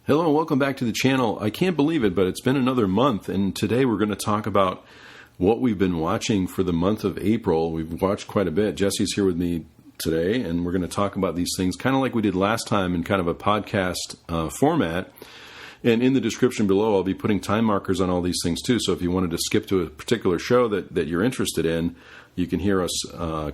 Hello and welcome back to the channel. I can't believe it, but it's been another month, and today we're going to talk about what we've been watching for the month of April. We've watched quite a bit. Jessi's here with me today, and we're going to talk about these things kind of like we did last time in kind of a podcast format. And in the description below, I'll be putting time markers on all these things too, so if you wanted to skip to a particular show that you're interested in, you can hear us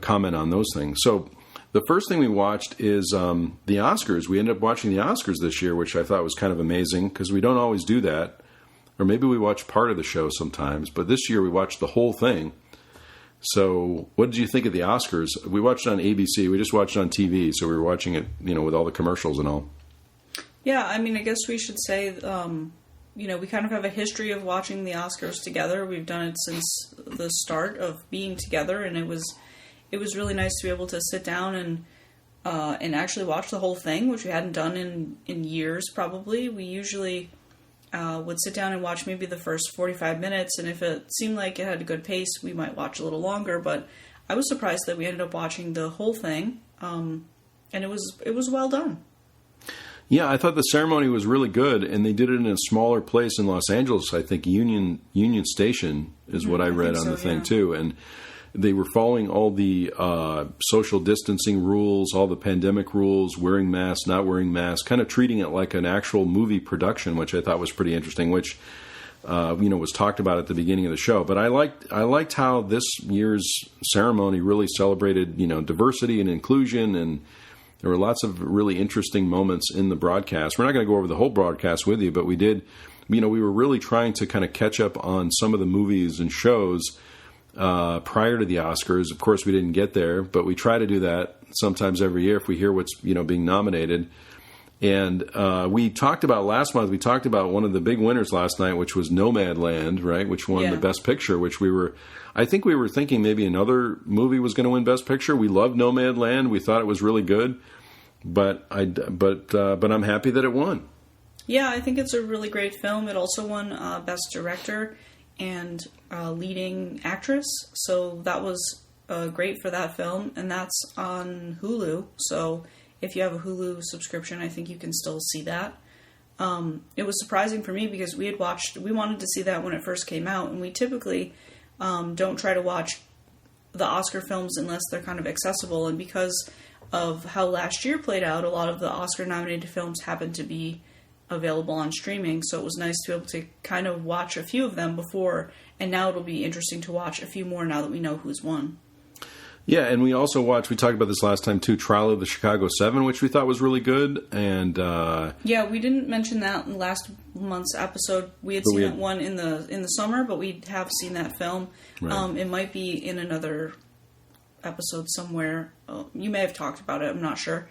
comment on those things. So the first thing we watched is the Oscars. We ended up watching the Oscars this year, which I thought was kind of amazing because we don't always do that. Or maybe we watch part of the show sometimes, but this year we watched the whole thing. So what did you think of the Oscars? We watched it on ABC. We just watched it on TV, so we were watching it, with all the commercials and all. Yeah, I mean, I guess we should say, we kind of have a history of watching the Oscars together. We've done it since the start of being together, and it was really nice to be able to sit down and actually watch the whole thing, which we hadn't done in years probably. We usually would sit down and watch maybe the first 45 minutes, and if it seemed like it had a good pace, we might watch a little longer, but I was surprised that we ended up watching the whole thing, and it was well done. Yeah, I thought the ceremony was really good, and they did it in a smaller place in Los Angeles. I think Union Station is what I read on the thing, too, and they were following all the social distancing rules, all the pandemic rules, wearing masks, not wearing masks, kind of treating it like an actual movie production, which I thought was pretty interesting, which was talked about at the beginning of the show. But I liked how this year's ceremony really celebrated, diversity and inclusion, and there were lots of really interesting moments in the broadcast. We're not going to go over the whole broadcast with you, but we did, we were really trying to kind of catch up on some of the movies and shows prior to the Oscars. Of course, we didn't get there, but we try to do that sometimes every year if we hear what's being nominated. And we talked about last month. We talked about one of the big winners last night, which was Nomadland, right? Which won the Best Picture. I think we were thinking maybe another movie was going to win Best Picture. We loved Nomadland. We thought it was really good, but I'm happy that it won. Yeah, I think it's a really great film. It also won Best Director and leading actress, so that was great for that film, and that's on Hulu, so if you have a Hulu subscription, I think you can still see that. It was surprising for me because we wanted to see that when it first came out, and we typically don't try to watch the Oscar films unless they're kind of accessible, and because of how last year played out, a lot of the Oscar-nominated films happened to be available on streaming, so it was nice to be able to kind of watch a few of them before, and now it'll be interesting to watch a few more now that we know who's won. Yeah, and we also watched, we talked about this last time too, Trial of the Chicago 7, which we thought was really good, and yeah, we didn't mention that in last month's episode. We had seen that one in the summer, but we have seen that film. Right. It might be in another episode somewhere. You may have talked about it, I'm not sure.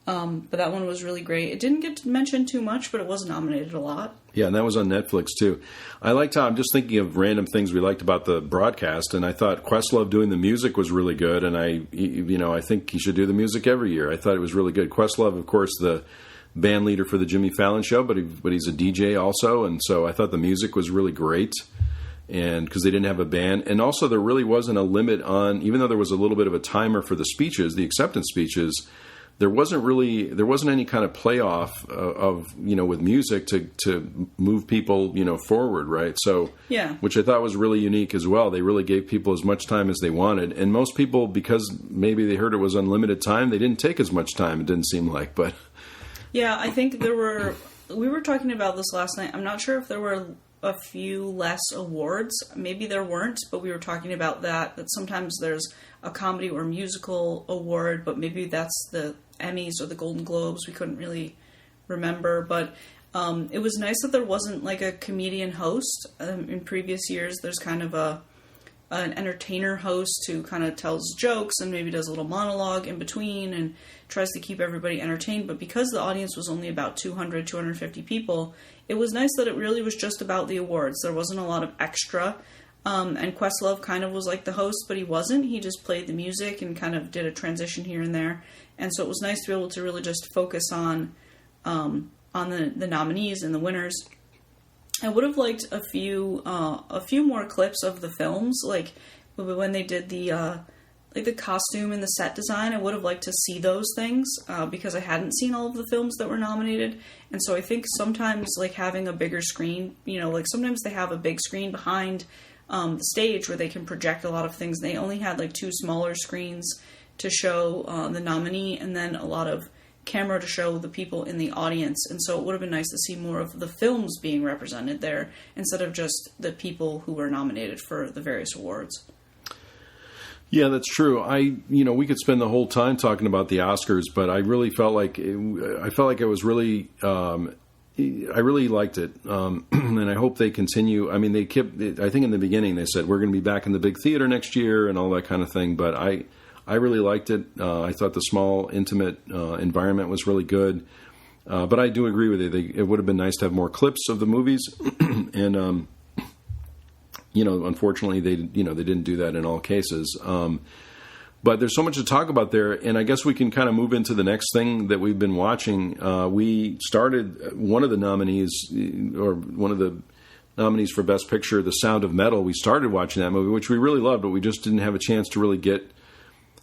But that one was really great. It didn't get mentioned too much, but it was nominated a lot. Yeah, and that was on Netflix, too. I liked how, I'm just thinking of random things we liked about the broadcast, and I thought Questlove doing the music was really good, and I think he should do the music every year. I thought it was really good. Questlove, of course, the band leader for the Jimmy Fallon Show, but he's a DJ also, and so I thought the music was really great, and because they didn't have a band. And also there really wasn't a limit on, even though there was a little bit of a timer for the speeches, the acceptance speeches, there wasn't any kind of playoff of with music to move people forward, right? So yeah, which I thought was really unique as well. They really gave people as much time as they wanted, and most people, because maybe they heard it was unlimited time, they didn't take as much time. It didn't seem like, but yeah, I think we were talking about this last night. I'm not sure if there were a few less awards. Maybe there weren't, but we were talking about that sometimes there's a comedy or musical award, but maybe that's the Emmys or the Golden Globes. We couldn't really remember, but it was nice that there wasn't like a comedian host. In previous years, there's kind of an entertainer host who kind of tells jokes and maybe does a little monologue in between and tries to keep everybody entertained. But because the audience was only about 250 people, it was nice that it really was just about the awards. There wasn't a lot of extra. And Questlove kind of was like the host, but he wasn't. He just played the music and kind of did a transition here and there. And so it was nice to be able to really just focus on the nominees and the winners. I would have liked a few more clips of the films, like when they did the like the costume and the set design. I would have liked to see those things because I hadn't seen all of the films that were nominated. And so I think sometimes like having a bigger screen, like sometimes they have a big screen behind the stage where they can project a lot of things. They only had like 2 smaller screens to show the nominee and then a lot of camera to show the people in the audience. And so it would have been nice to see more of the films being represented there instead of just the people who were nominated for the various awards. Yeah, that's true. We could spend the whole time talking about the Oscars, but I really felt like it was really, I really liked it. And I hope they continue. I mean, I think in the beginning they said, we're going to be back in the big theater next year and all that kind of thing. But I really liked it. I thought the small, intimate environment was really good. But I do agree with you. It would have been nice to have more clips of the movies. And, unfortunately, they didn't do that in all cases. But there's so much to talk about there, and I guess we can kind of move into the next thing that we've been watching. We started one of the nominees for Best Picture, The Sound of Metal. We started watching that movie, which we really loved, but we just didn't have a chance to really get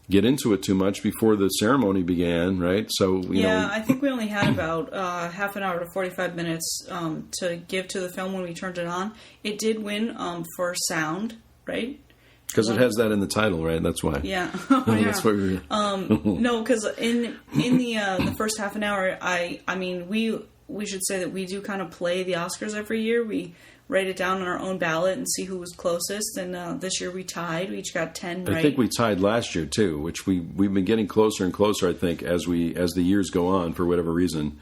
into it too much before the ceremony began, right? So I think we only had about half an hour to 45 minutes to give to the film when we turned it on. It did win for sound, right? Because it has that in the title, right? That's why. Yeah. That's why we. No, because in the first half an hour, I mean we should say that we do kind of play the Oscars every year. We write it down on our own ballot and see who was closest. And this year we tied. We each got 10 right. I think we tied last year too, which we've been getting closer and closer. I think as the years go on, for whatever reason.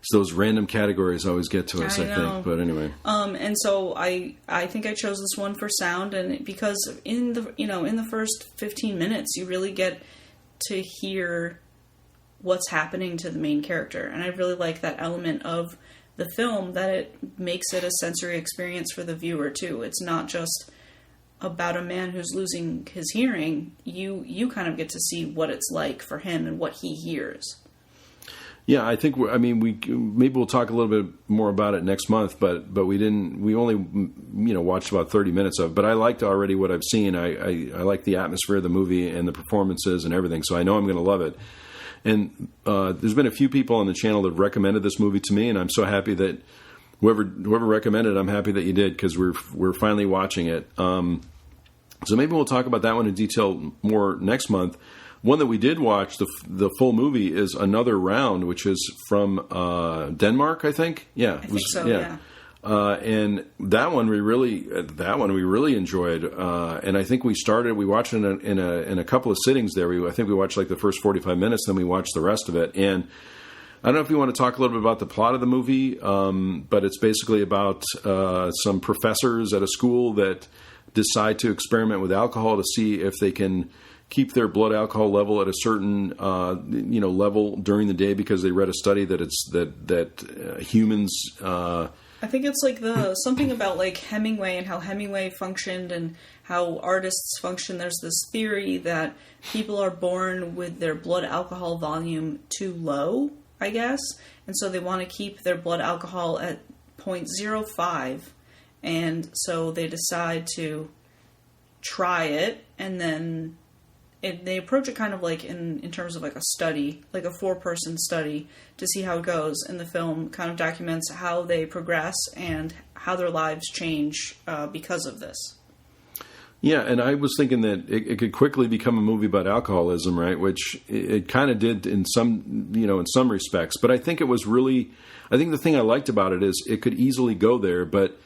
So those random categories always get to us, I think. But anyway. And so I think I chose this one for sound, and because in the first 15 minutes you really get to hear what's happening to the main character, and I really like that element of the film, that it makes it a sensory experience for the viewer too. It's not just about a man who's losing his hearing. You kind of get to see what it's like for him and what he hears. Yeah, I think maybe we'll talk a little bit more about it next month, but we only watched about 30 minutes of it. But I liked already what I've seen. I like the atmosphere of the movie and the performances and everything, so I know I'm going to love it. And there's been a few people on the channel that have recommended this movie to me, and I'm so happy that whoever recommended it, I'm happy that you did, because we're finally watching it. So maybe we'll talk about that one in detail more next month. One that we did watch, the full movie, is Another Round, which is from Denmark, I think. Yeah, I think so. Yeah. And that one we really enjoyed. And I think we watched it in a couple of sittings there. I think we watched like the first 45 minutes, then we watched the rest of it. And I don't know if you want to talk a little bit about the plot of the movie, but it's basically about some professors at a school that decide to experiment with alcohol to see if they can keep their blood alcohol level at a certain level during the day, because they read a study that humans. I think it's like something about like Hemingway and how Hemingway functioned and how artists function. There's this theory that people are born with their blood alcohol volume too low, I guess, and so they want to keep their blood alcohol at 0.05, and so they decide to try it, and then they approach it kind of like in terms of like a study, like a 4-person study, to see how it goes. And the film kind of documents how they progress and how their lives change because of this. Yeah, and I was thinking that it could quickly become a movie about alcoholism, right? Which it kind of did in some respects. But I think the thing I liked about it is it could easily go there, but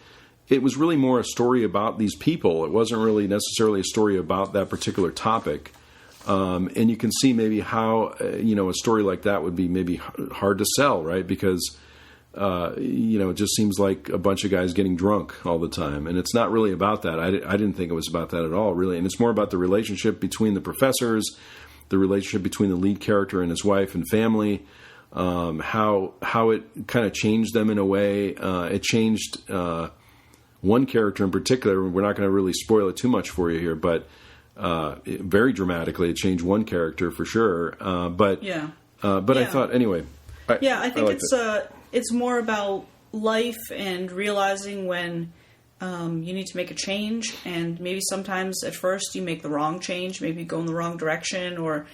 it was really more a story about these people. It wasn't really necessarily a story about that particular topic. And you can see maybe how, a story like that would be maybe hard to sell, right? Because, it just seems like a bunch of guys getting drunk all the time. And it's not really about that. I didn't think it was about that at all, really. And it's more about the relationship between the professors, the relationship between the lead character and his wife and family, how it kind of changed them in a way. It changed one character in particular. We're not going to really spoil it too much for you here, but very dramatically it changed one character for sure. But I thought anyway. I think it's more about life and realizing when you need to make a change, and maybe sometimes at first you make the wrong change, maybe you go in the wrong direction, or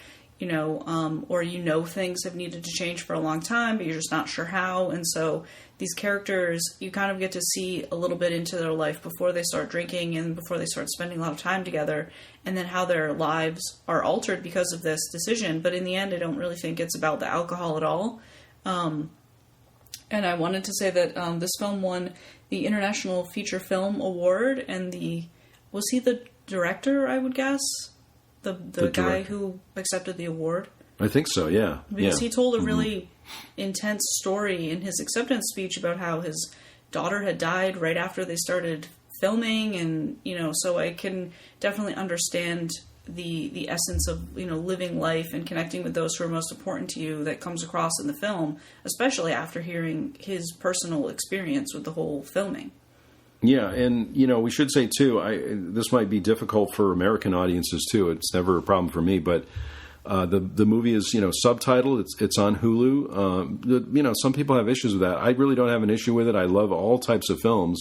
things have needed to change for a long time, but you're just not sure how. And so these characters, you kind of get to see a little bit into their life before they start drinking and before they start spending a lot of time together, and then how their lives are altered because of this decision. But in the end, I don't really think it's about the alcohol at all. And I wanted to say that this film won the International Feature Film Award, and was he the director, I would guess? The guy who accepted the award? I think so, yeah. Because he told a really intense story in his acceptance speech about how his daughter had died right after they started filming, and, so I can definitely understand the essence of, living life and connecting with those who are most important to you that comes across in the film, especially after hearing his personal experience with the whole filming. Yeah, and, we should say, too, this might be difficult for American audiences, too. It's never a problem for me, but the movie is, subtitled. It's on Hulu. Some people have issues with that. I really don't have an issue with it. I love all types of films.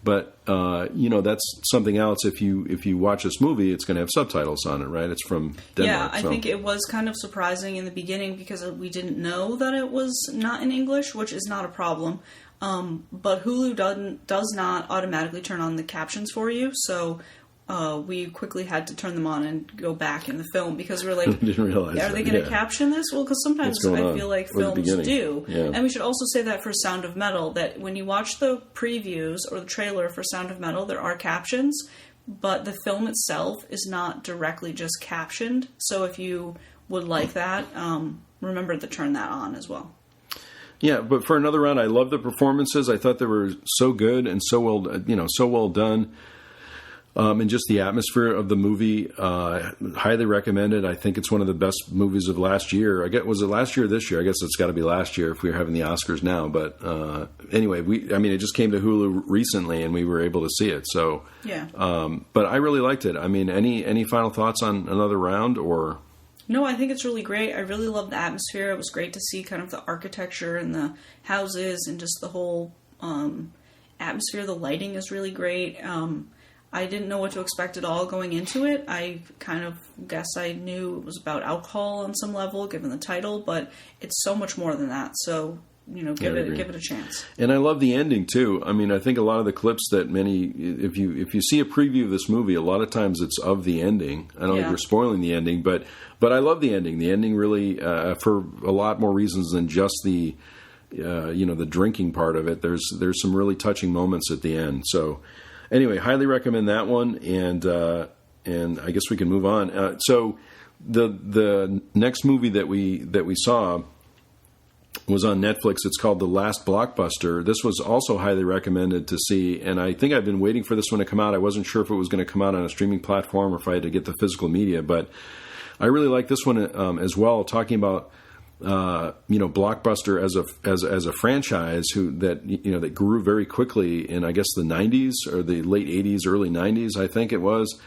But, that's something else. If you watch this movie, it's going to have subtitles on it, right? It's from Denmark. Yeah, I think it was kind of surprising in the beginning because we didn't know that it was not in English, which is not a problem. But Hulu does not automatically turn on the captions for you, so we quickly had to turn them on and go back in the film because we're like, didn't realize are they going to caption this? Well, because sometimes I feel like films do. Yeah. And we should also say that for Sound of Metal, that when you watch the previews or the trailer for Sound of Metal, there are captions, but the film itself is not directly just captioned. So if you would like that, remember to turn that on as well. Yeah, but for another round, I love the performances. I thought they were so good and so well done. And just the atmosphere of the movie, highly recommended. I think it's one of the best movies of last year. Was it last year or this year? I guess it's got to be last year if we're having the Oscars now. But anyway, it just came to Hulu recently, and we were able to see it. So, yeah. But I really liked it. I mean, any final thoughts on another round or? No, I think it's really great. I really love the atmosphere. It was great to see kind of the architecture and the houses and just the whole atmosphere. The lighting is really great. I didn't know what to expect at all going into it. I kind of guess I knew it was about alcohol on some level, given the title, but it's so much more than that. So, give it a chance. And I love the ending too. I mean, I think a lot of the clips that if you see a preview of this movie, a lot of times it's of the ending. I don't think we're spoiling the ending, but I love the ending. The ending really, for a lot more reasons than just the drinking part of it. There's some really touching moments at the end. So. Anyway, highly recommend that one, and I guess we can move on. So the next movie that we saw was on Netflix. It's called The Last Blockbuster. This was also highly recommended to see, and I think I've been waiting for this one to come out. I wasn't sure if it was going to come out on a streaming platform or if I had to get the physical media, but I really like this one as well. Talking about Blockbuster as a franchise that grew very quickly in, I guess, the 90s or the late 80s, early 90s, I think it was,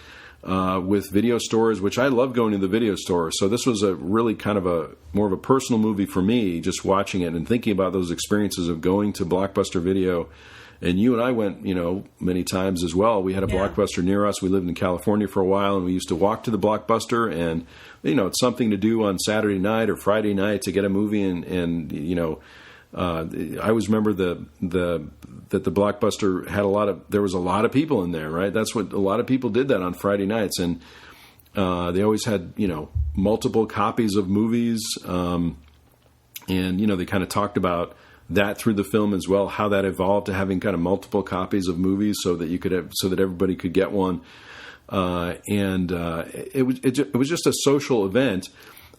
with video stores, which I love going to the video store. So this was a really kind of more of a personal movie for me, just watching it and thinking about those experiences of going to Blockbuster Video. And you and I went, many times as well. We had a Blockbuster near us. We lived in California for a while, and we used to walk to the Blockbuster, and it's something to do on Saturday night or Friday night to get a movie. I always remember that the Blockbuster had there was a lot of people in there, right? That's what a lot of people did that on Friday nights, and they always had multiple copies of movies, and they kind of talked about that through the film as well, how that evolved to having kind of multiple copies of movies so that everybody could get one. It was just a social event.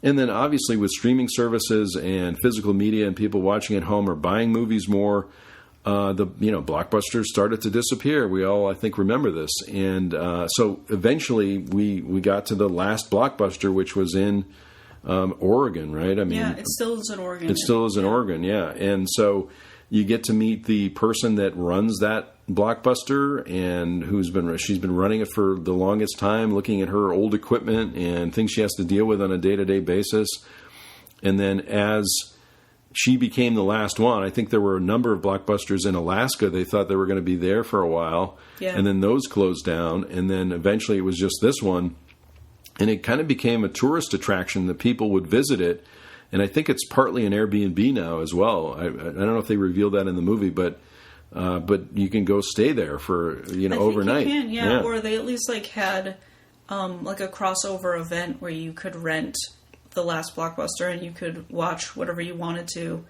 And then obviously with streaming services and physical media and people watching at home or buying movies more, Blockbusters started to disappear. We all, I think, remember this. And so eventually we got to the last Blockbuster, which was in Oregon, right? I mean, it still is in Oregon. It still is in Oregon, yeah. And so you get to meet the person that runs that Blockbuster and she's been running it for the longest time, looking at her old equipment and things she has to deal with on a day-to-day basis. And then as she became the last one. I think there were a number of Blockbusters in Alaska. They thought they were going to be there for a while, and then those closed down, and then eventually it was just this one, and it kind of became a tourist attraction that people would visit it. And I think it's partly an Airbnb now as well. I don't know if they revealed that in the movie, but you can go stay there for overnight. You can, or they at least like had like a crossover event where you could rent the last Blockbuster and you could watch whatever you wanted to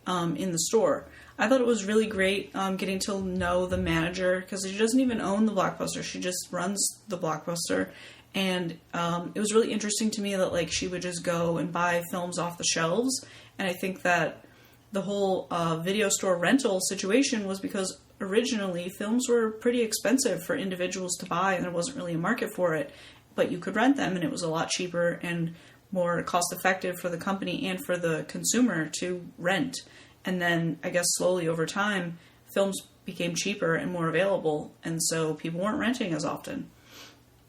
in the store. I thought it was really great getting to know the manager, because she doesn't even own the Blockbuster. She just runs the Blockbuster. And it was really interesting to me that like she would just go and buy films off the shelves. And I think that the whole video store rental situation was because originally films were pretty expensive for individuals to buy, and there wasn't really a market for it. But you could rent them, and it was a lot cheaper and more cost effective for the company and for the consumer to rent. And then I guess slowly over time, films became cheaper and more available, and so people weren't renting as often.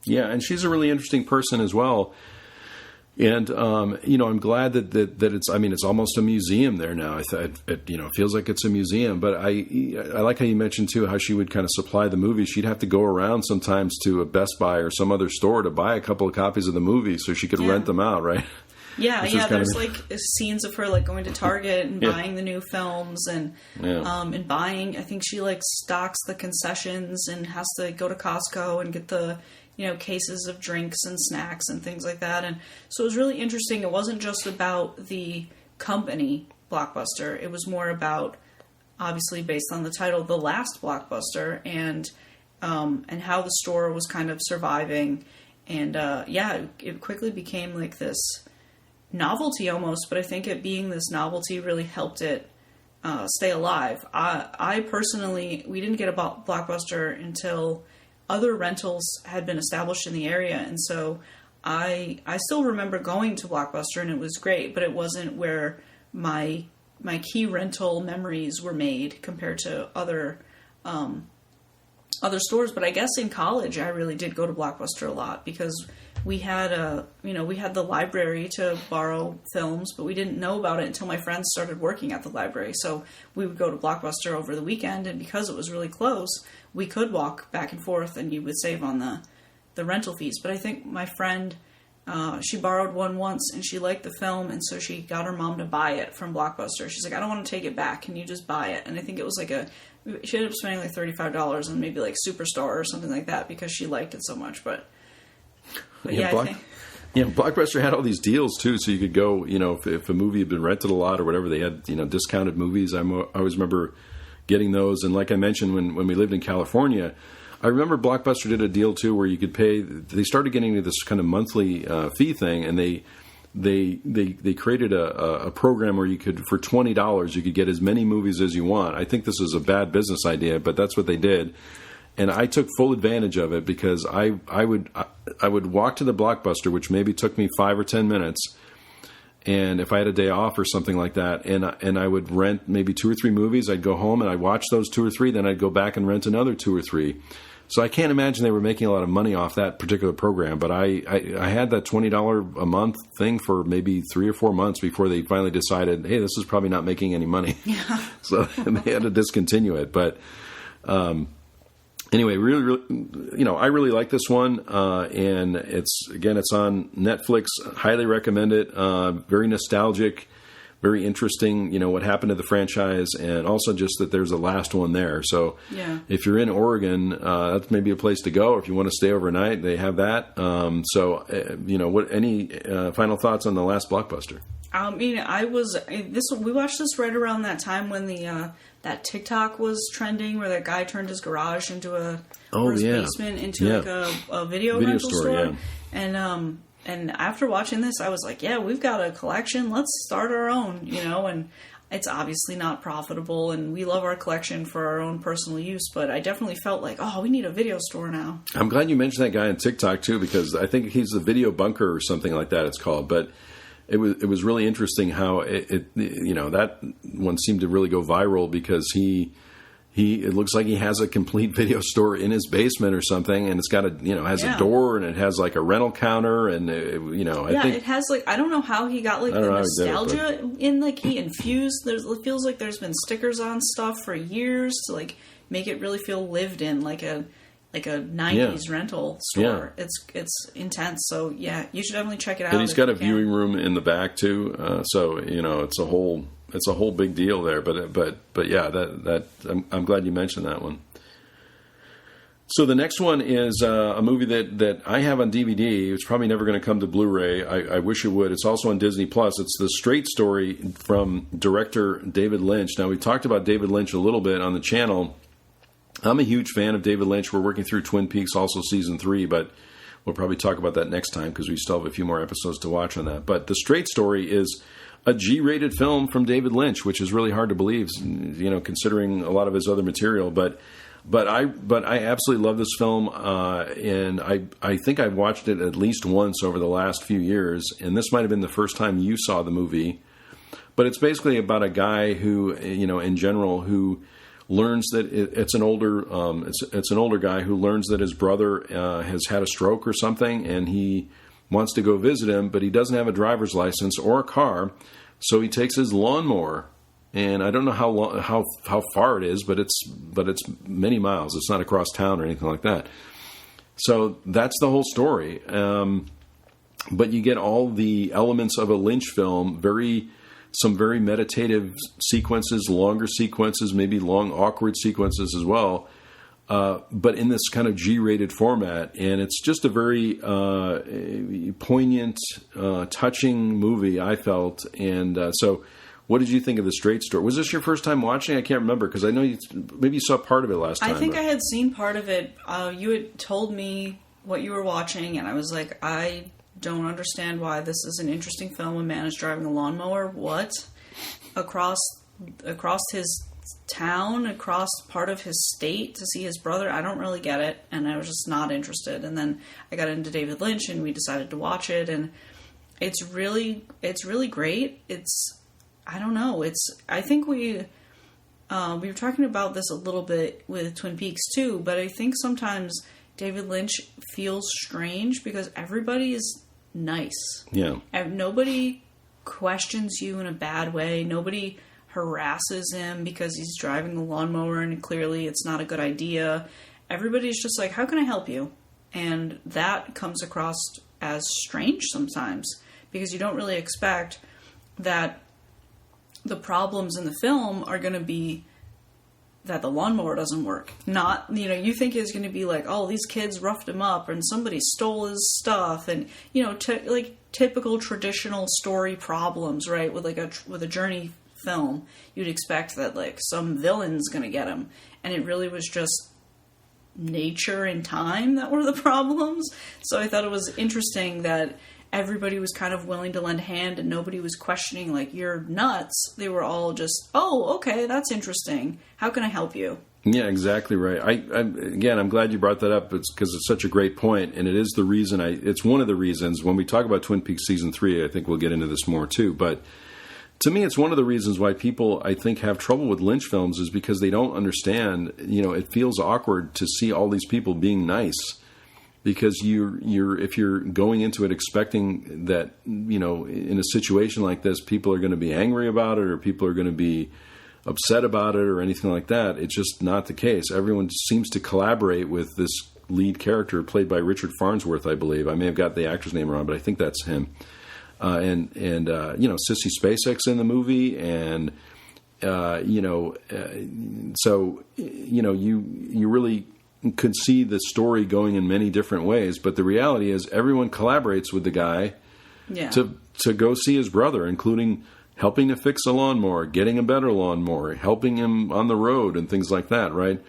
Yeah, and she's a really interesting person as well. And, I'm glad that it's, it's almost a museum there now. It feels like it's a museum. But I like how you mentioned, too, how she would kind of supply the movies. She'd have to go around sometimes to a Best Buy or some other store to buy a couple of copies of the movie so she could rent them out, right? Yeah, there's like scenes of her like going to Target and buying the new films and buying, I think she like stocks the concessions and has to go to Costco and get the cases of drinks and snacks and things like that. And so it was really interesting. It wasn't just about the company Blockbuster. It was more about, obviously based on the title, the last Blockbuster, and how the store was kind of surviving. And it quickly became like this novelty almost, but I think it being this novelty really helped it stay alive. I personally, we didn't get a Blockbuster until other rentals had been established in the area, and so I still remember going to Blockbuster, and it was great, but it wasn't where my key rental memories were made compared to other stores. But I guess in college I really did go to Blockbuster a lot, because we had the library to borrow films, but we didn't know about it until my friends started working at the library. So we would go to Blockbuster over the weekend, and because it was really close, we could walk back and forth, and you would save on the rental fees. But I think my friend, she borrowed one once, and she liked the film, and so she got her mom to buy it from Blockbuster. She's like, I don't want to take it back. Can you just buy it? And I think it was like she ended up spending like $35 on maybe like Superstar or something like that because she liked it so much. But Blockbuster had all these deals too, so you could go, if a movie had been rented a lot or whatever, they had, discounted movies. I always remember getting those. And like I mentioned, when we lived in California, I remember Blockbuster did a deal too where you could pay. They started getting into this kind of monthly fee thing, and they created a program where you could, for $20, you could get as many movies as you want. I think this is a bad business idea, but that's what they did. And I took full advantage of it, because I would walk to the Blockbuster, which maybe took me 5 or 10 minutes, and if I had a day off or something like that, and I would rent maybe 2 or 3 movies. I'd go home and I'd watch those 2 or 3, then I'd go back and rent another 2 or 3. So I can't imagine they were making a lot of money off that particular program. But I had that $20 a month thing for maybe 3 or 4 months before they finally decided, hey, this is probably not making any money. Yeah. So they had to discontinue it. But anyway, really, I really like this one, and it's on Netflix. Highly recommend it. Very nostalgic, very interesting. What happened to the franchise, and also just that there's a last one there. So, if you're in Oregon, that's maybe a place to go. If you want to stay overnight, they have that. What? Any final thoughts on the last Blockbuster? We watched this right around that time when that TikTok was trending, where that guy turned his garage into his basement into like a video rental store. Yeah. And after watching this, I was like, yeah, we've got a collection. Let's start our own, and it's obviously not profitable, and we love our collection for our own personal use, but I definitely felt like, we need a video store now. I'm glad you mentioned that guy on TikTok too, because I think he's the Video Bunker or something like that it's called, but it was really interesting how that one seemed to really go viral, because he it looks like he has a complete video store in his basement or something, and it's got has a door, and it has like a rental counter, and I think it has like, I don't know how he got like the nostalgia in, like he infused. It feels like there's been stickers on stuff for years to like make it really feel lived in, like a 90s rental store. Yeah. It's intense. So yeah, you should definitely check it out. And he's got a viewing room in the back too. So it's a whole big deal there. But yeah, that I'm glad you mentioned that one. So the next one is a movie that I have on DVD. It's probably never going to come to Blu-ray. I wish it would. It's also on Disney Plus. It's The Straight Story from director David Lynch. Now, we talked about David Lynch a little bit on the channel. I'm a huge fan of David Lynch. We're working through Twin Peaks, also season 3, but we'll probably talk about that next time because we still have a few more episodes to watch on that. But The Straight Story is a G-rated film from David Lynch, which is really hard to believe, considering a lot of his other material. But I absolutely love this film, and I think I've watched it at least once over the last few years, and this might have been the first time you saw the movie. But it's basically about a guy who, in general, who learns that it's an older guy who learns that his brother has had a stroke or something, and he wants to go visit him, but he doesn't have a driver's license or a car, so he takes his lawnmower. And I don't know how far it is, but it's many miles. It's not across town or anything like that. So that's the whole story. But you get all the elements of a Lynch film, some very meditative sequences, longer sequences, maybe long, awkward sequences as well, but in this kind of G-rated format. And it's just a very poignant, touching movie, I felt. And so what did you think of The Straight Story? Was this your first time watching? I can't remember, because I know maybe you saw part of it last time. I think I had seen part of it. You had told me what you were watching, and I was like, I don't understand why this is an interesting film. A man is driving a lawnmower. What? Across his town, across part of his state to see his brother. I don't really get it, and I was just not interested. And then I got into David Lynch, and we decided to watch it, and it's really great. I don't know. I think we were talking about this a little bit with Twin Peaks too, but I think sometimes David Lynch feels strange because everybody is nice. Yeah. And nobody questions you in a bad way. Nobody harasses him because he's driving the lawnmower and clearly it's not a good idea. Everybody's just like, how can I help you? And that comes across as strange sometimes because you don't really expect that the problems in the film are going to be that the lawnmower doesn't work. Not, you think it's going to be like, oh, these kids roughed him up and somebody stole his stuff and, like typical traditional story problems, right? With a journey film, you'd expect that like some villain's going to get him. And it really was just nature and time that were the problems. So I thought it was interesting that everybody was kind of willing to lend a hand and nobody was questioning, like, you're nuts. They were all just, oh, okay, that's interesting. How can I help you? Yeah, exactly right. I'm glad you brought that up. It's because it's such a great point, and it is the reason it's one of the reasons when we talk about Twin Peaks Season 3, I think we'll get into this more too, but to me, it's one of the reasons why people, I think, have trouble with Lynch films is because they don't understand, it feels awkward to see all these people being nice. Because if you're going into it expecting that, in a situation like this, people are going to be angry about it or people are going to be upset about it or anything like that, it's just not the case. Everyone seems to collaborate with this lead character played by Richard Farnsworth, I believe. I may have got the actor's name wrong, but I think that's him. And Sissy Spacek's in the movie, and so you really could see the story going in many different ways, but the reality is everyone collaborates with the guy to go see his brother, including helping to fix a lawnmower, getting a better lawnmower, helping him on the road and things like that, right?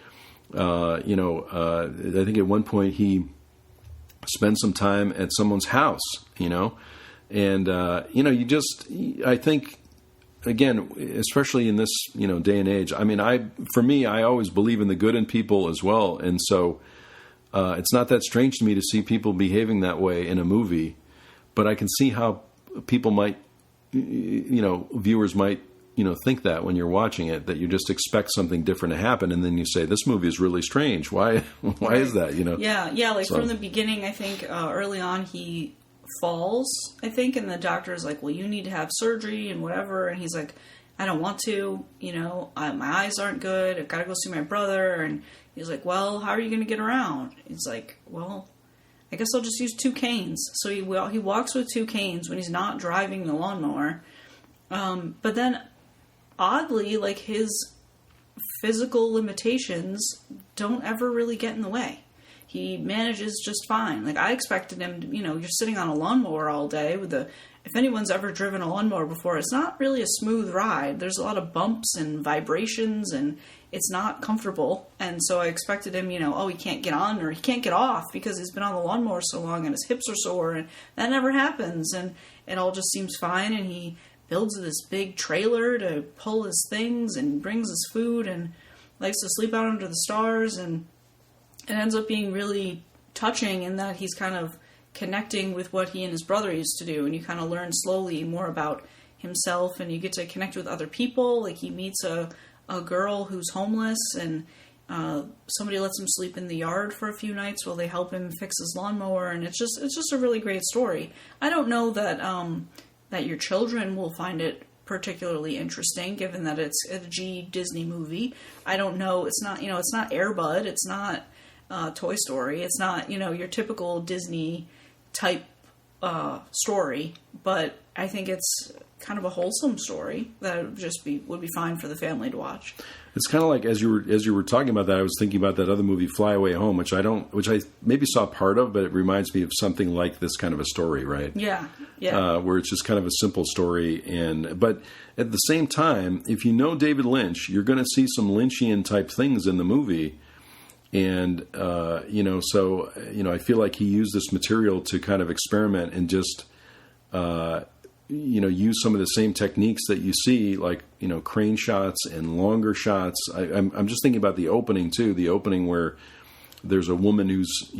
I think at one point he spends some time at someone's house, and I think, again, especially in this, day and age, I mean, I always believe in the good in people as well. And so, it's not that strange to me to see people behaving that way in a movie, but I can see how people might, viewers might think that when you're watching it, that you just expect something different to happen, and then you say, this movie is really strange. Why is that, Yeah, like from the beginning, I think early on he falls, I think, and the doctor is like, well, you need to have surgery and whatever, and he's like, I don't want to, my eyes aren't good, I've got to go see my brother, and he's like, well, how are you going to get around? He's like, well, I guess I'll just use 2 canes. So he walks with 2 canes when he's not driving the lawnmower. But then, oddly, like, his physical limitations don't ever really get in the way. He manages just fine. Like, I expected him to, you're sitting on a lawnmower all day if anyone's ever driven a lawnmower before, it's not really a smooth ride. There's a lot of bumps and vibrations, and it's not comfortable. And so I expected him, he can't get on or he can't get off because he's been on the lawnmower so long and his hips are sore, and that never happens. And it all just seems fine, and he builds this big trailer to pull his things and brings his food and likes to sleep out under the stars, and it ends up being really touching in that he's kind of connecting with what he and his brother used to do, and you kind of learn slowly more about himself, and you get to connect with other people. Like, he meets a girl who's homeless, and somebody lets him sleep in the yard for a few nights while they help him fix his lawnmower, and it's just a really great story. I don't know that that your children will find it particularly interesting, given that it's a Disney movie. I don't know. It's not it's not Air Bud. It's not Toy Story. It's not your typical Disney type story, but I think it's kind of a wholesome story that would be fine for the family to watch. It's kind of like, as you were talking about that, I was thinking about that other movie, Fly Away Home, which I maybe saw part of, but it reminds me of something like this kind of a story, right? Yeah. Where it's just kind of a simple story, but at the same time, if you know David Lynch, you're going to see some Lynchian type things in the movie. And, I feel like he used this material to kind of experiment and just, use some of the same techniques that you see, like, crane shots and longer shots. I'm just thinking about the opening too, the opening where there's a woman who's,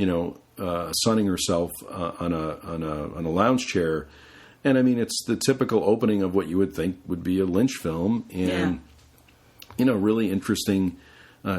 sunning herself on a lounge chair. And I mean, it's the typical opening of what you would think would be a Lynch film, and, really interesting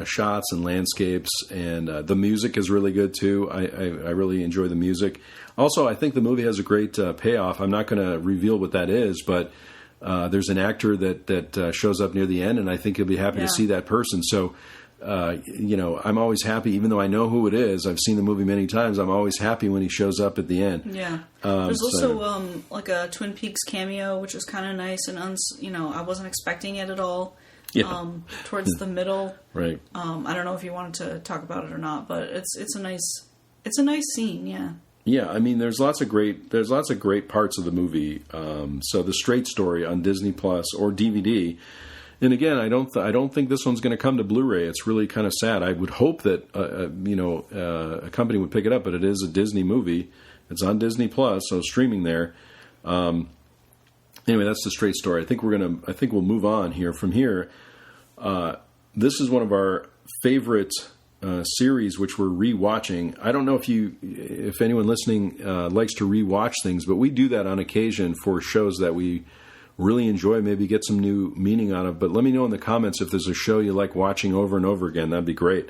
shots and landscapes, and the music is really good too. I really enjoy the music. Also, I think the movie has a great payoff. I'm not going to reveal what that is, but there's an actor that shows up near the end, and I think you'll be happy to see that person. So, I'm always happy, even though I know who it is. I've seen the movie many times. I'm always happy when he shows up at the end. Yeah. There's also like a Twin Peaks cameo, which was kind of nice, and I wasn't expecting it at all. Yeah. Towards the middle, right? I don't know if you wanted to talk about it or not, but it's a nice scene. Yeah. Yeah, I mean, there's lots of great parts of the movie. So the Straight Story on Disney Plus or DVD, and again, I don't think this one's going to come to Blu-ray. It's really kind of sad. I would hope that a company would pick it up, but it is a Disney movie. It's on Disney Plus, so streaming there. Anyway, that's the Straight Story. I think we'll move on here. From here, this is one of our favorite series, which we're rewatching. I don't know if anyone listening likes to rewatch things, but we do that on occasion for shows that we really enjoy, maybe get some new meaning out of. But let me know in the comments if there's a show you like watching over and over again. That'd be great.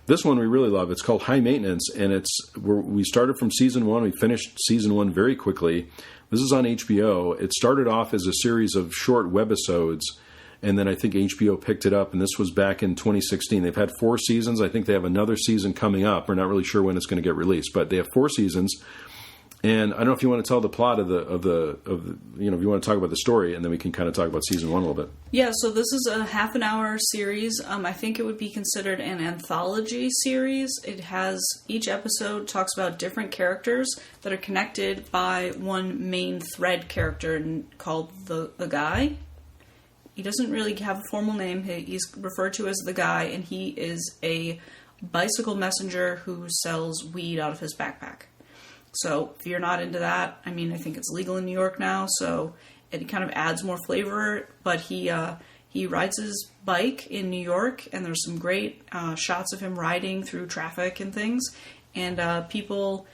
This one we really love. It's called High Maintenance, and we started from season 1. We finished season 1 very quickly. This is on HBO. It started off as a series of short webisodes, and then I think HBO picked it up, and this was back in 2016. They've had 4 seasons. I think they have another season coming up. We're not really sure when it's going to get released, but they have 4 seasons. And I don't know if you want to tell the plot of the if you want to talk about the story, and then we can kind of talk about season 1 a little bit. Yeah, so this is a half an hour series. I think it would be considered an anthology series. It has, each episode talks about different characters that are connected by one main thread character called the guy. He doesn't really have a formal name. He's referred to as the guy, and he is a bicycle messenger who sells weed out of his backpack. So if you're not into that, I mean, I think it's legal in New York now, so it kind of adds more flavor. But he rides his bike in New York, and there's some great shots of him riding through traffic and things. And people,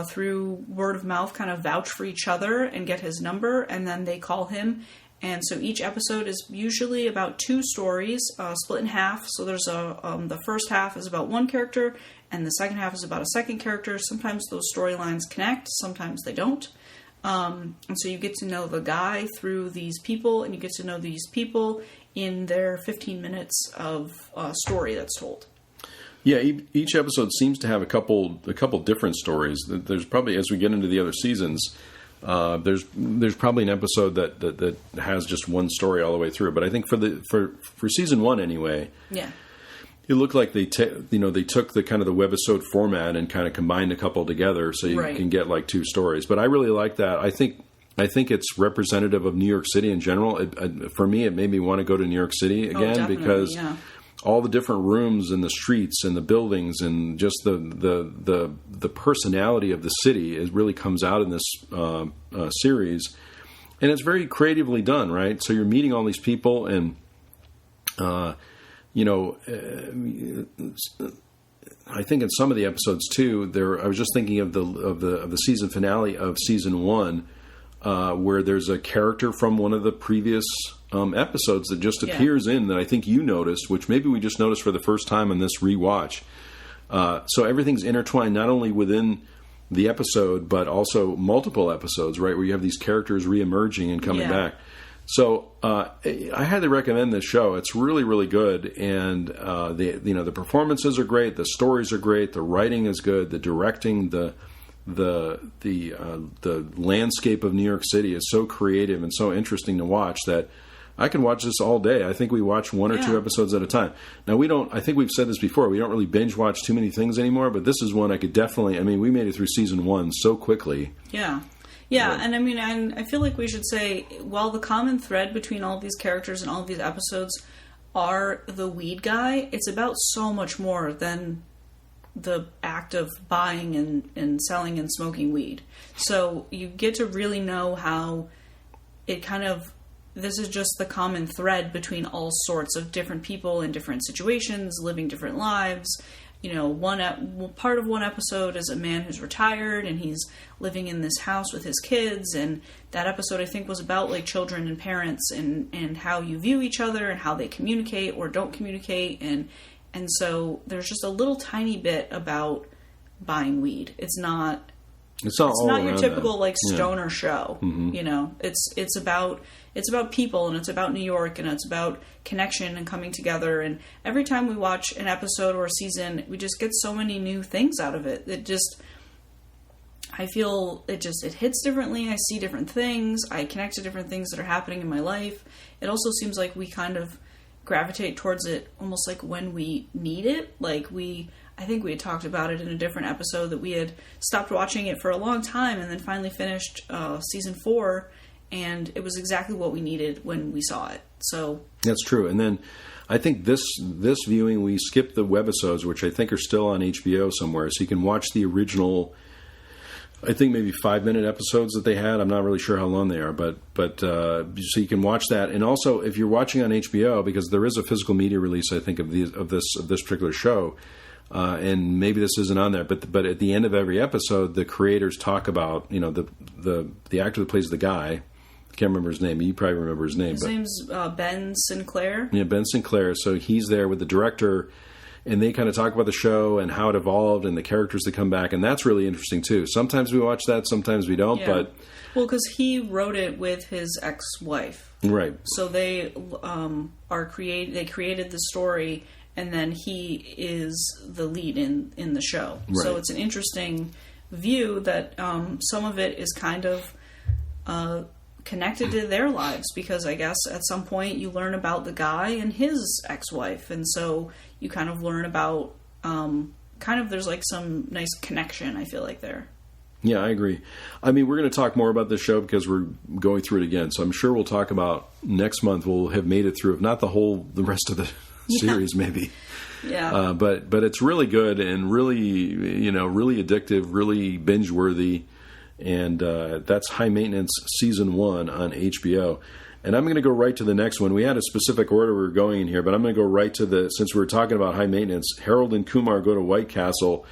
through word of mouth, kind of vouch for each other and get his number, and then they call him And so each episode is usually about 2 stories, split in half. So there's the first half is about one character, and the second half is about a second character. Sometimes those storylines connect, sometimes they don't. And so you get to know the guy through these people, and you get to know these people in their 15 minutes of story that's told. Yeah, each episode seems to have a couple different stories. There's probably, as we get into the other seasons, there's probably an episode that has just one story all the way through. But I think for season 1 anyway, yeah, it looked like they took the kind of the webisode format and kind of combined a couple together, so you can get like 2 stories. But I really like that. I think it's representative of New York City in general. For me, it made me want to go to New York City again because all the different rooms and the streets and the buildings and just the personality of the city really comes out in this series, and it's very creatively done, right? So you're meeting all these people, and I think in some of the episodes too, I was just thinking of the season finale of season 1, where there's a character from one of the previous episodes that just appears in that I think you noticed, which maybe we just noticed for the first time on this rewatch. So everything's intertwined not only within the episode, but also multiple episodes, right, where you have these characters reemerging and coming back. So I highly recommend this show. It's really, really good, and the performances are great, the stories are great, the writing is good, the directing, the landscape of New York City is so creative and so interesting to watch that I can watch this all day. I think we watch 1 or 2 episodes at a time. Now I think we've said this before, we don't really binge watch too many things anymore, but this is one I could definitely, we made it through season 1 so quickly. Yeah, and I feel like we should say, while the common thread between all of these characters and all of these episodes are the weed guy, it's about so much more than the act of buying and selling and smoking weed. So you get to really know how it this is just the common thread between all sorts of different people in different situations, living different lives. Part of one episode is a man who's retired and he's living in this house with his kids, and that episode I think was about like children and parents and how you view each other and how they communicate or don't communicate, and so there's just a little tiny bit about buying weed. It's not your typical stoner show. Mm-hmm. It's about people, and it's about New York, and it's about connection and coming together. And every time we watch an episode or a season, we just get so many new things out of it. I feel it hits differently. I see different things. I connect to different things that are happening in my life. It also seems like we kind of gravitate towards it almost like when we need it. I think we had talked about it in a different episode that we had stopped watching it for a long time and then finally finished season 4, and it was exactly what we needed when we saw it. So that's true. And then I think this viewing, we skipped the webisodes, which I think are still on HBO somewhere, so you can watch the original, I think maybe 5-minute episodes that they had. I'm not really sure how long they are, but so you can watch that. And also, if you're watching on HBO, because there is a physical media release, I think of this particular show, and maybe this isn't on there, but at the end of every episode, the creators talk about the actor that plays the guy. I can't remember his name. You probably remember his name. His name's Ben Sinclair. Yeah, Ben Sinclair. So he's there with the director, and they kind of talk about the show and how it evolved and the characters that come back, and that's really interesting too. Sometimes we watch that, sometimes we don't. Yeah. But because he wrote it with his ex-wife, right? So they They created the story, and then he is the lead in the show. Right. So it's an interesting view that some of it is kind of connected to their lives, because I guess at some point you learn about the guy and his ex-wife, and so you kind of learn about there's like some nice connection, I feel like, there. Yeah, I agree. We're going to talk more about this show because we're going through it again, so I'm sure we'll talk about next month. We'll have made it through, if not the rest of the series, maybe. Yeah. But it's really good and really, really addictive, really binge worthy. And that's High Maintenance Season 1 on HBO. And I'm going to go right to the next one. We had a specific order we were going in here, but I'm going to go right to since we were talking about High Maintenance, Harold and Kumar go to White Castle.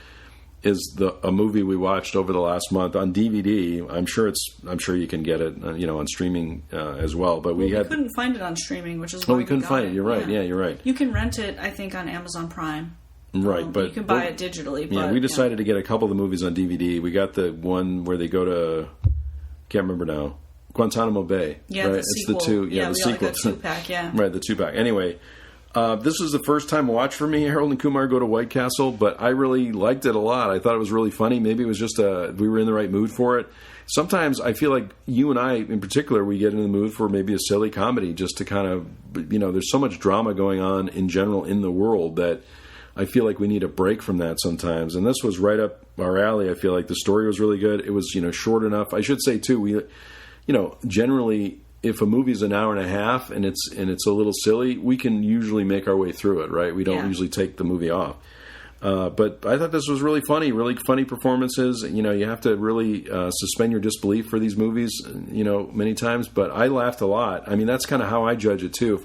is a movie we watched over the last month on DVD. I'm sure you can get it, on streaming as well. But we couldn't find it on streaming, which is why we couldn't find it. You're right. Yeah, you're right. You can rent it, I think, on Amazon Prime. Right, but you can buy it digitally. But, we decided to get a couple of the movies on DVD. We got the one where they go to, can't remember now, Guantanamo Bay. Yeah, right? the sequel. It's the two. Yeah, the sequel. Like a 2-pack. Yeah, right, the 2-pack. Anyway, this was the first time watch for me. Harold and Kumar Go to White Castle, but I really liked it a lot. I thought it was really funny. Maybe it was just we were in the right mood for it. Sometimes I feel like you and I, in particular, we get in the mood for maybe a silly comedy, just to kind of, there's so much drama going on in general in the world that I feel like we need a break from that sometimes. And this was right up our alley. I feel like the story was really good. It was, short enough. I should say too, we, generally, if a movie's an hour and a half and it's a little silly, we can usually make our way through it, right? We don't usually take the movie off. But I thought this was really funny performances. You have to really suspend your disbelief for these movies, many times. But I laughed a lot. I mean, that's kind of how I judge it too.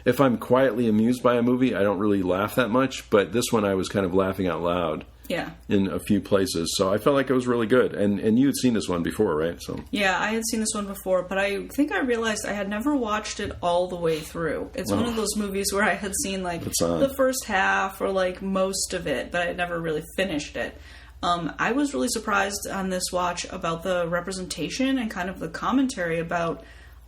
If I'm quietly amused by a movie, I don't really laugh that much. But this one, I was kind of laughing out loud. Yeah. In a few places. So I felt like it was really good. And you had seen this one before, right? So yeah, I had seen this one before, but I think I realized I had never watched it all the way through. It's one of those movies where I had seen the first half or most of it, but I had never really finished it. I was really surprised on this watch about the representation and kind of the commentary about,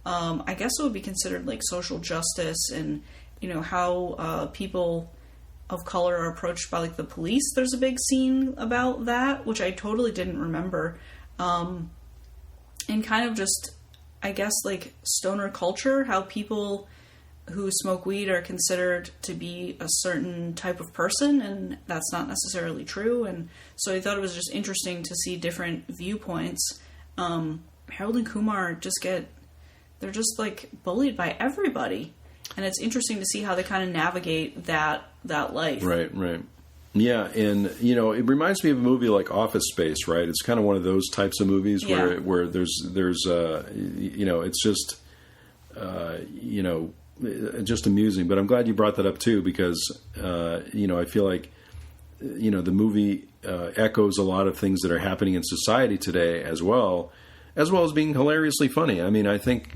I guess it would be considered social justice and, how people of color are approached by the police. There's a big scene about that, which I totally didn't remember. And kind of just, I guess, stoner culture, how people who smoke weed are considered to be a certain type of person, and that's not necessarily true. And so I thought it was just interesting to see different viewpoints. Harold and Kumar they're just bullied by everybody. And it's interesting to see how they kind of navigate that life. Right. Yeah, and it reminds me of a movie like Office Space, right? It's kind of one of those types of movies where there's it's just just amusing. But I'm glad you brought that up too, because I feel like the movie echoes a lot of things that are happening in society today as well as being hilariously funny. I mean, I think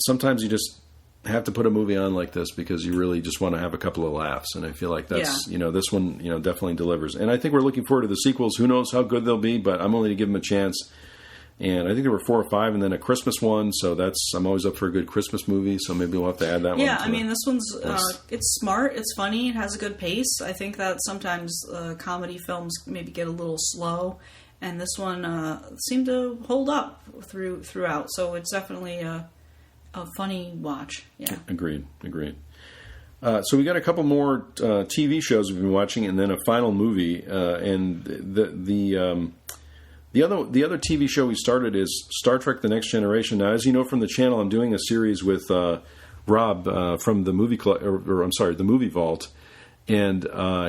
sometimes you just have to put a movie on like this because you really just want to have a couple of laughs. And I feel like that's, this one, definitely delivers. And I think we're looking forward to the sequels. Who knows how good they'll be, but I'm only to give them a chance. And I think there were 4 or 5 and then a Christmas one. So I'm always up for a good Christmas movie. So maybe we'll have to add that one. Yeah, I mean, this one's, it's smart. It's funny. It has a good pace. I think that sometimes comedy films maybe get a little slow. And this one seemed to hold up throughout. So it's definitely a funny watch. Yeah. Agreed. So we got a couple more TV shows we've been watching, and then a final movie. And the other TV show we started is Star Trek: The Next Generation. Now, as you know from the channel, I'm doing a series with Rob from the Movie Club, the Movie Vault, and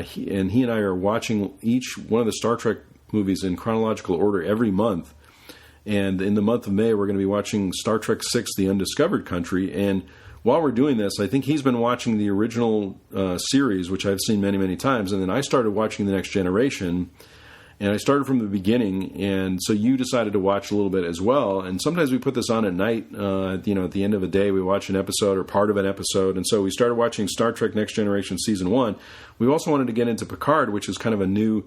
he and I are watching each one of the Star Trek movies in chronological order every month. And in the month of May, we're going to be watching Star Trek VI: The Undiscovered Country. And while we're doing this, I think he's been watching the original series, which I've seen many, many times. And then I started watching The Next Generation. And I started from the beginning. And so you decided to watch a little bit as well. And sometimes we put this on at night. At the end of the day, we watch an episode or part of an episode. And so we started watching Star Trek Next Generation Season 1. We also wanted to get into Picard, which is kind of a new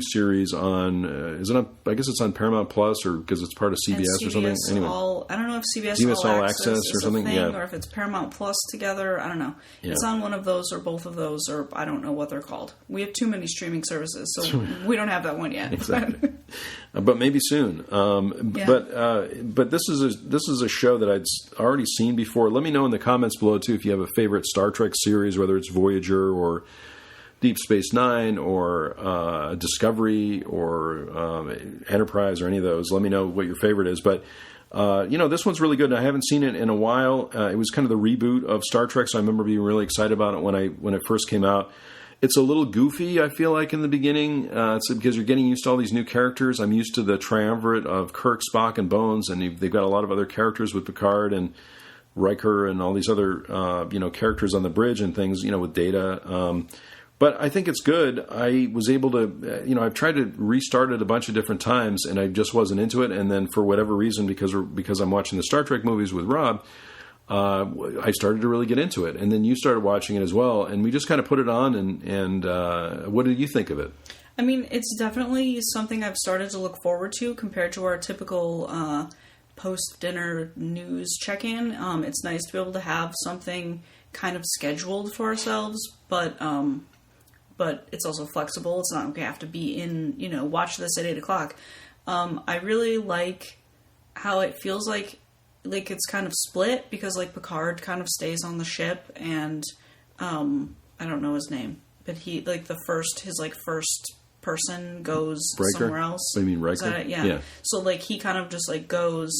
series on, is it on, I guess it's on Paramount Plus, or because it's part of CBS or something. Anyway, I don't know if CBS All Access or something, or if it's Paramount Plus together. I don't know. Yeah. It's on one of those or both of those, or I don't know what they're called. We have too many streaming services, so we don't have that one yet. Exactly. But maybe soon. But this is a show that I'd already seen before. Let me know in the comments below too if you have a favorite Star Trek series, whether it's Voyager or Deep Space Nine or Discovery or Enterprise or any of those. Let me know what your favorite is. But this one's really good. And I haven't seen it in a while. It was kind of the reboot of Star Trek, so I remember being really excited about it when it first came out. It's a little goofy, I feel like, in the beginning. It's because you're getting used to all these new characters. I'm used to the triumvirate of Kirk, Spock, and Bones, and they've got a lot of other characters with Picard and Riker and all these other characters on the bridge and things. With Data. But I think it's good. I was able to, I've tried to restart it a bunch of different times, and I just wasn't into it. And then for whatever reason, because I'm watching the Star Trek movies with Rob, I started to really get into it. And then you started watching it as well, and we just kind of put it on. And what did you think of it? I mean, it's definitely something I've started to look forward to compared to our typical post-dinner news check-in. It's nice to be able to have something kind of scheduled for ourselves, but it's also flexible. It's not like we have to be in, watch this at 8 o'clock. I really like how it feels like it's kind of split, because like Picard kind of stays on the ship, and I don't know his name, but he his first person goes Riker? Somewhere else. What do you mean, Riker? Yeah. So like he kind of just like goes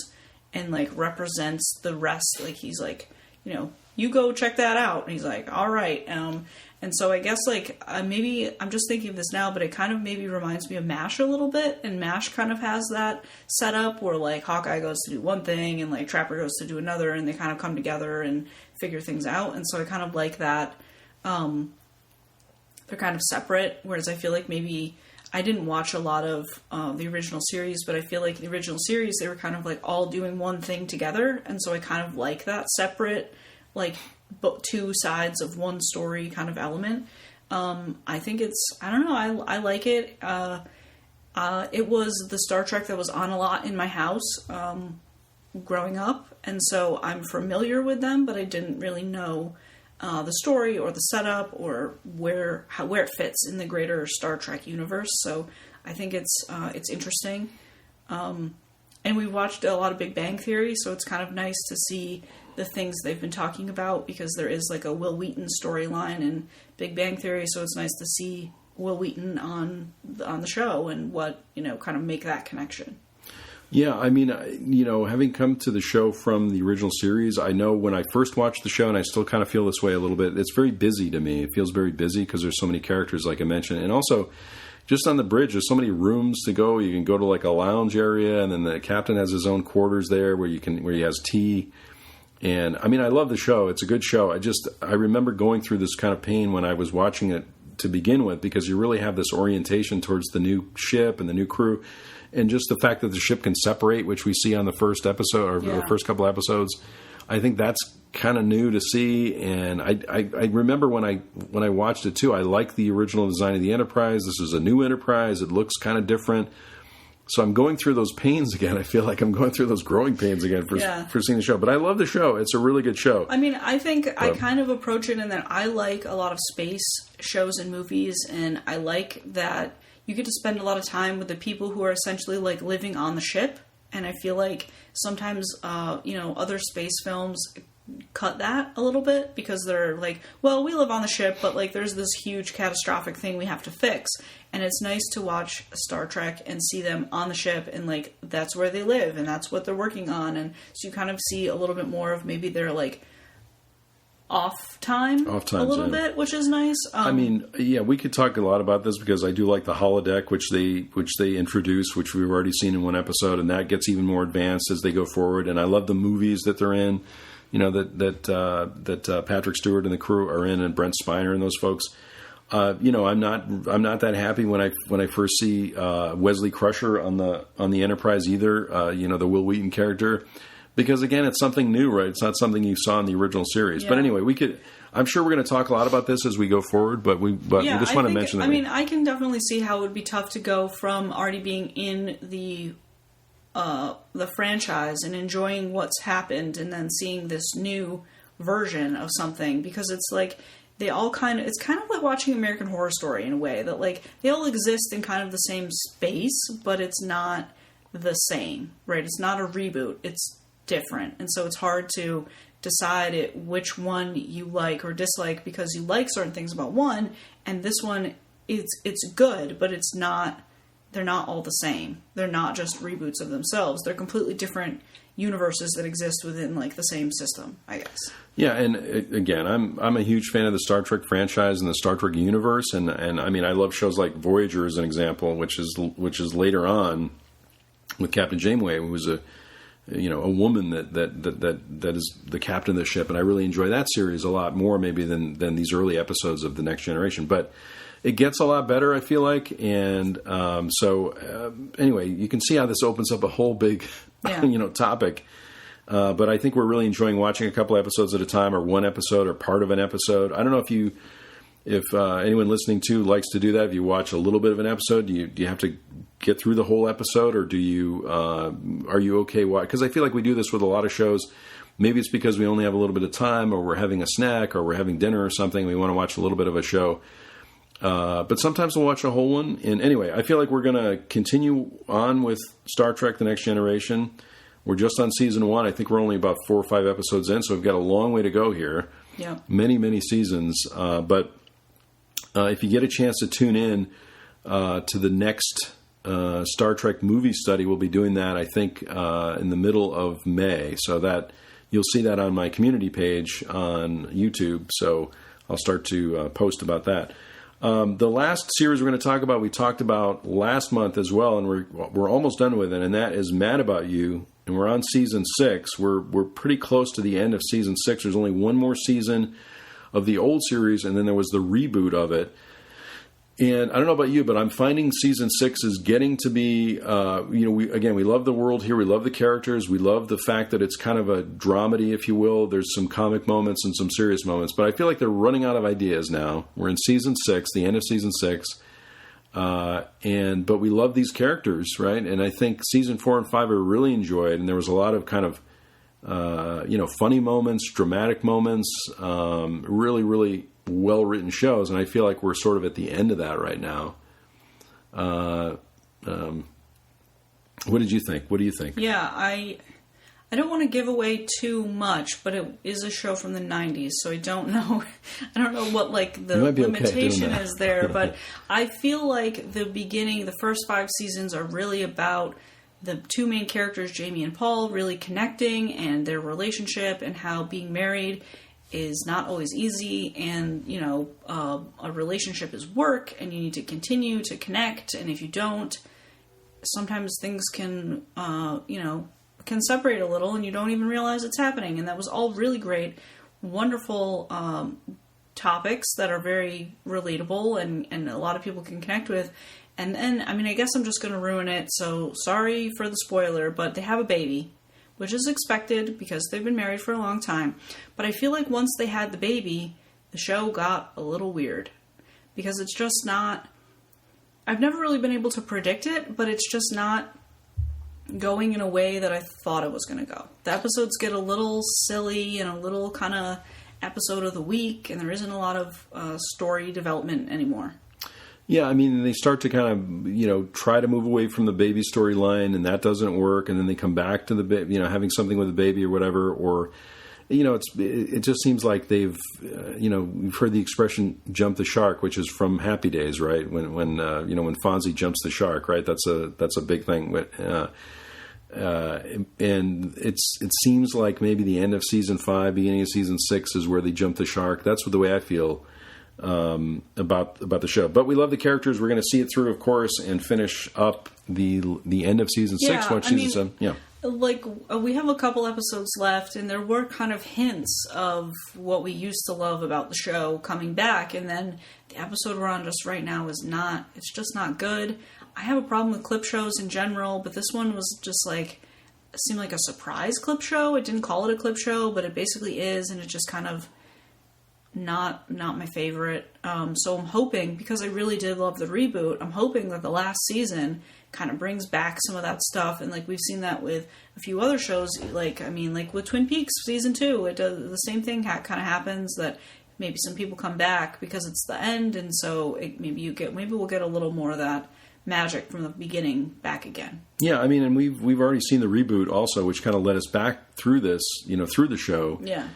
and like represents the rest. Like he's like, you go check that out. And he's like, all right. And so I guess like maybe I'm just thinking of this now, but it kind of maybe reminds me of MASH a little bit. And MASH kind of has that setup where like Hawkeye goes to do one thing and like Trapper goes to do another, and they kind of come together and figure things out. And so I kind of like that. They're kind of separate, whereas I feel like maybe I didn't watch a lot of the original series, but I feel like the original series, they were kind of like all doing one thing together. And so I kind of like that separate, like two sides of one story kind of element. I think I don't know, I like it. It was the Star Trek that was on a lot in my house growing up. And so I'm familiar with them, but I didn't really know the story or the setup or where it fits in the greater Star Trek universe. So I think it's interesting. And we watched a lot of Big Bang Theory, so it's kind of nice to see the things they've been talking about, because there is like a Will Wheaton storyline in Big Bang Theory, so it's nice to see Will Wheaton on the show and what, kind of make that connection. Yeah, I mean, having come to the show from the original series, I know when I first watched the show, and I still kind of feel this way a little bit, it's very busy to me. It feels very busy because there's so many characters, like I mentioned. And also, just on the bridge, there's so many rooms to go. You can go to like a lounge area, and then the captain has his own quarters there where he has tea. And I mean, I love the show. It's a good show. I remember going through this kind of pain when I was watching it to begin with, because you really have this orientation towards the new ship and the new crew. And just the fact that the ship can separate, which we see on the first episode or the first couple episodes, I think that's kind of new to see. And I remember when I watched it too, I liked the original design of the Enterprise. This is a new Enterprise. It looks kind of different. So I'm going through those pains again. I feel like I'm going through those growing pains again for seeing the show. But I love the show. It's a really good show. I mean, I think I kind of approach it in that I like a lot of space shows and movies, and I like that you get to spend a lot of time with the people who are essentially like living on the ship. And I feel like sometimes, other space films cut that a little bit, because they're like, well, we live on the ship, but like there's this huge catastrophic thing we have to fix. And it's nice to watch Star Trek and see them on the ship, and like that's where they live and that's what they're working on. And so you kind of see a little bit more of maybe their like off time a little bit, which is nice. I mean, yeah, we could talk a lot about this, because I do like the holodeck, which they introduced, which we've already seen in one episode, and that gets even more advanced as they go forward. And I love the movies that they're in, that Patrick Stewart and the crew are in, and Brent Spiner and those folks. I'm not that happy when I first see Wesley Crusher on the Enterprise either. The Will Wheaton character. Because again, it's something new, right? It's not something you saw in the original series. Yeah. But anyway, I'm sure we're going to talk a lot about this as we go forward, but we just want to mention that. I mean, I can definitely see how it would be tough to go from already being in the franchise and enjoying what's happened, and then seeing this new version of something, because it's like it's kind of like watching American Horror Story in a way, that like they all exist in kind of the same space, but it's not the same, right? It's not a reboot. It's different. And so it's hard to decide which one you like or dislike, because you like certain things about one, and this one it's good, but they're not all the same. They're not just reboots of themselves. They're completely different universes that exist within like the same system, I guess. Yeah, and again, I'm a huge fan of the Star Trek franchise and the Star Trek universe, and I mean, I love shows like Voyager as an example, which is later on with Captain Janeway, who was a woman that is the captain of the ship, and I really enjoy that series a lot more maybe than these early episodes of The Next Generation. But it gets a lot better, I feel like, and anyway, you can see how this opens up a whole big topic. But I think we're really enjoying watching a couple episodes at a time, or one episode, or part of an episode. I don't know if anyone listening to likes to do that. If you watch a little bit of an episode, do you have to get through the whole episode, or do you are you okay? Because I feel like we do this with a lot of shows. Maybe it's because we only have a little bit of time, or we're having a snack, or we're having dinner or something. We want to watch a little bit of a show. But sometimes we'll watch a whole one. And anyway, I feel like we're going to continue on with Star Trek: The Next Generation. We're just on season 1. I think we're only about 4 or 5 episodes in, so we've got a long way to go here. Yeah. Many, many seasons. But if you get a chance to tune in to the next Star Trek movie study, we'll be doing that, I think, in the middle of May. So that you'll see that on my community page on YouTube. So I'll start to post about that. The last series we're going to talk about, we talked about last month as well, and we're almost done with it, and that is Mad About You. And we're on season 6. We're pretty close to the end of season 6. There's only one more season of the old series, and then there was the reboot of it. And I don't know about you, but I'm finding season 6 is getting to be, we love the world here. We love the characters. We love the fact that it's kind of a dramedy, if you will. There's some comic moments and some serious moments. But I feel like they're running out of ideas now. We're in season 6, the end of season 6. But we love these characters, right? And I think season 4 and 5 I really enjoyed, and there was a lot of kind of, funny moments, dramatic moments, really, really well-written shows, and I feel like we're sort of at the end of that right now. What did you think? What do you think? Yeah, I don't want to give away too much, but it is a show from the 90s, so I don't know. I don't know what the limitation is there, but I feel like the first 5 seasons are really about the 2 main characters, Jamie and Paul, really connecting and their relationship, and how being married is not always easy, and a relationship is work, and you need to continue to connect, and if you don't, sometimes things can separate a little, and you don't even realize it's happening. And that was all really great, wonderful topics that are very relatable, and a lot of people can connect with. And then, I guess I'm just going to ruin it, so sorry for the spoiler, but they have a baby, which is expected because they've been married for a long time. But I feel like once they had the baby, the show got a little weird, because it's just not... I've never really been able to predict it, but it's just not going in a way that I thought it was going to go. The episodes get a little silly and a little kind of episode of the week, and there isn't a lot of story development anymore. Yeah, they start to kind of, try to move away from the baby storyline, and that doesn't work, and then they come back to the having something with the baby or whatever, or, it just seems like they've, we've heard the expression "jump the shark," which is from Happy Days, right? When Fonzie jumps the shark, right? That's a big thing. And it seems like maybe the end of season 5, beginning of season 6 is where they jump the shark. That's the way I feel about the show. But we love the characters. We're going to see it through, of course, and finish up the end of season 6. Watch season 7. Yeah. We have a couple episodes left, and there were kind of hints of what we used to love about the show coming back, and then the episode we're on just right now it's just not good. I have a problem with clip shows in general, but this one was just it seemed like a surprise clip show. It didn't call it a clip show, but it basically is, and it just kind of not my favorite. So I'm hoping, because I really did love the reboot, I'm hoping that the last season kind of brings back some of that stuff, and we've seen that with a few other shows, like with Twin Peaks season 2, it does the same thing. Kind of happens that maybe some people come back because it's the end, and so maybe we'll get a little more of that magic from the beginning back again. Yeah, and we've already seen the reboot also, which kind of led us back through this, through the show. Yeah.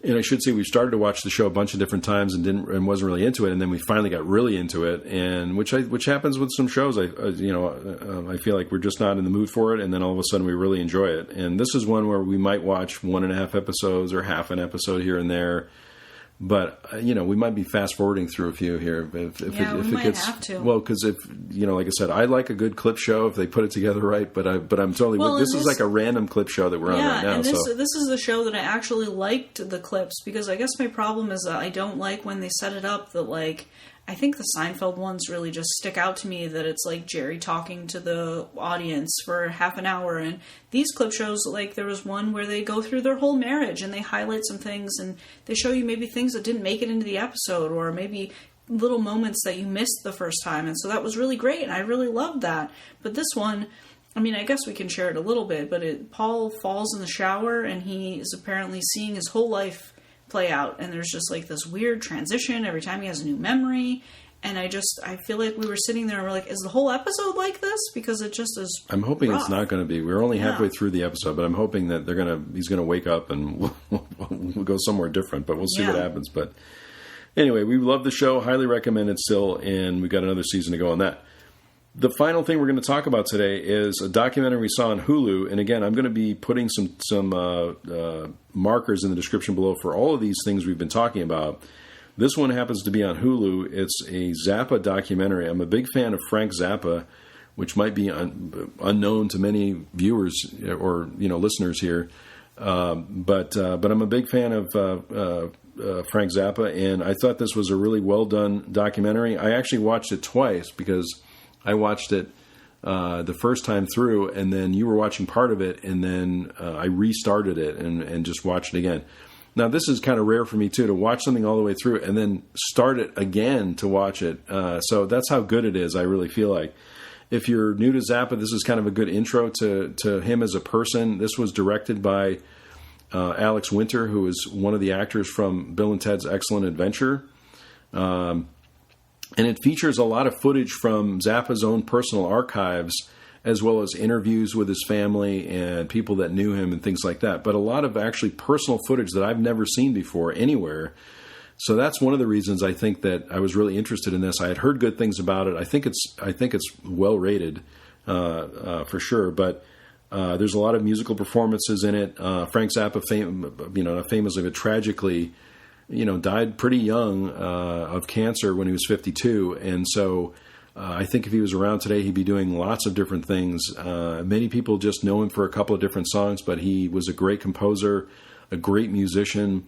And I should say we started to watch the show a bunch of different times and wasn't really into it, and then we finally got really into it, and which happens with some shows. I feel like we're just not in the mood for it, and then all of a sudden we really enjoy it. And this is one where we might watch 1.5 episodes or half an episode here and there. But we might be fast forwarding through a few here if we it might gets have to. well, because if like I said, I like a good clip show if they put it together right. But I'm totally this is like a random clip show that we're on right now. And this is the show that I actually liked the clips, because I guess my problem is that I don't like when they set it up that like. I think the Seinfeld ones really just stick out to me, that it's like Jerry talking to the audience for half an hour. And these clip shows, like there was one where they go through their whole marriage and they highlight some things and they show you maybe things that didn't make it into the episode, or maybe little moments that you missed the first time. And so that was really great, and I really loved that. But this one, I mean, I guess we can share it a little bit, but Paul falls in the shower and he is apparently seeing his whole life play out, and there's just like this weird transition every time he has a new memory, and I feel like we were sitting there and we're like, is the whole episode like this? Because it just is. I'm hoping rough. It's not going to be. We're only halfway through the episode, but I'm hoping that he's gonna wake up and we'll go somewhere different, but we'll see what happens. But anyway, we love the show, highly recommend it still, and we've got another season to go on that. The final thing we're going to talk about today is a documentary we saw on Hulu. And again, I'm going to be putting some markers in the description below for all of these things we've been talking about. This one happens to be on Hulu. It's a Zappa documentary. I'm a big fan of Frank Zappa, which might be unknown to many viewers or listeners here. But I'm a big fan of Frank Zappa, and I thought this was a really well done documentary. I actually watched it twice because I watched it the first time through, and then you were watching part of it, and then I restarted it and just watched it again. Now, this is kind of rare for me, too, to watch something all the way through and then start it again to watch it. So that's how good it is, I really feel like. If you're new to Zappa, this is kind of a good intro to him as a person. This was directed by Alex Winter, who is one of the actors from Bill and Ted's Excellent Adventure. And it features a lot of footage from Zappa's own personal archives, as well as interviews with his family and people that knew him and things like that. But a lot of actually personal footage that I've never seen before anywhere. So that's one of the reasons I think that I was really interested in this. I had heard good things about it. I think it's well rated for sure. But there's a lot of musical performances in it. Frank Zappa, famously but tragically, died pretty young of cancer when he was 52. And so I think if he was around today, he'd be doing lots of different things. Many people just know him for a couple of different songs, but he was a great composer, a great musician.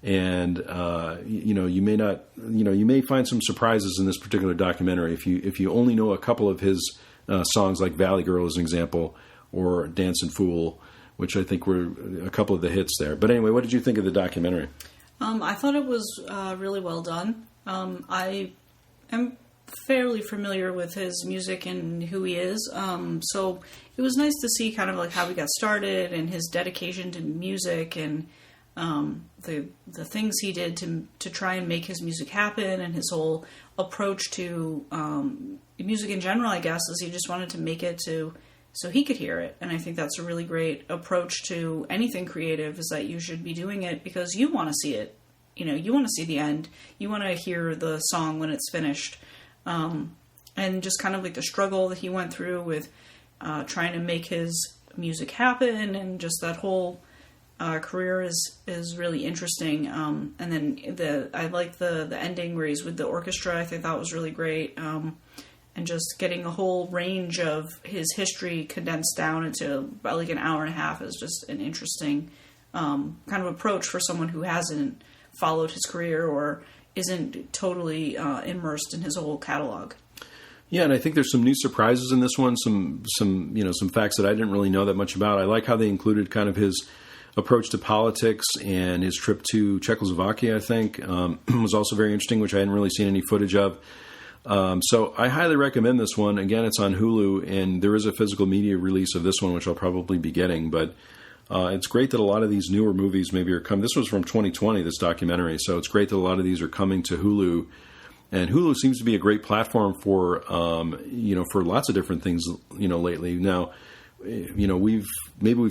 And, you may find some surprises in this particular documentary. If you only know a couple of his songs, like Valley Girl as an example, or Dancin' Fool, which I think were a couple of the hits there. But anyway, what did you think of the documentary? I thought it was really well done. I am fairly familiar with his music and who he is. So it was nice to see kind of like how he got started and his dedication to music and the things he did to try and make his music happen, and his whole approach to music in general, I guess, is he just wanted to make it so he could hear it. And I think that's a really great approach to anything creative, is that you should be doing it because you want to see it. You want to see the end. You want to hear the song when it's finished. And just kind of like the struggle that he went through with trying to make his music happen, and just that whole career is really interesting. And then I like the ending where he's with the orchestra. I think that was really great. And just getting a whole range of his history condensed down into about like an hour and a half is just an interesting kind of approach for someone who hasn't followed his career or isn't totally immersed in his whole catalog. Yeah, and I think there's some new surprises in this one, some facts that I didn't really know that much about. I like how they included kind of his approach to politics, and his trip to Czechoslovakia, I think, was also very interesting, which I hadn't really seen any footage of. So I highly recommend this one. Again, it's on Hulu, and there is a physical media release of this one, which I'll probably be getting. But it's great that a lot of these newer movies maybe are coming. This was from 2020, this documentary. So it's great that a lot of these are coming to Hulu. And Hulu seems to be a great platform for, for lots of different things, lately. Now, we've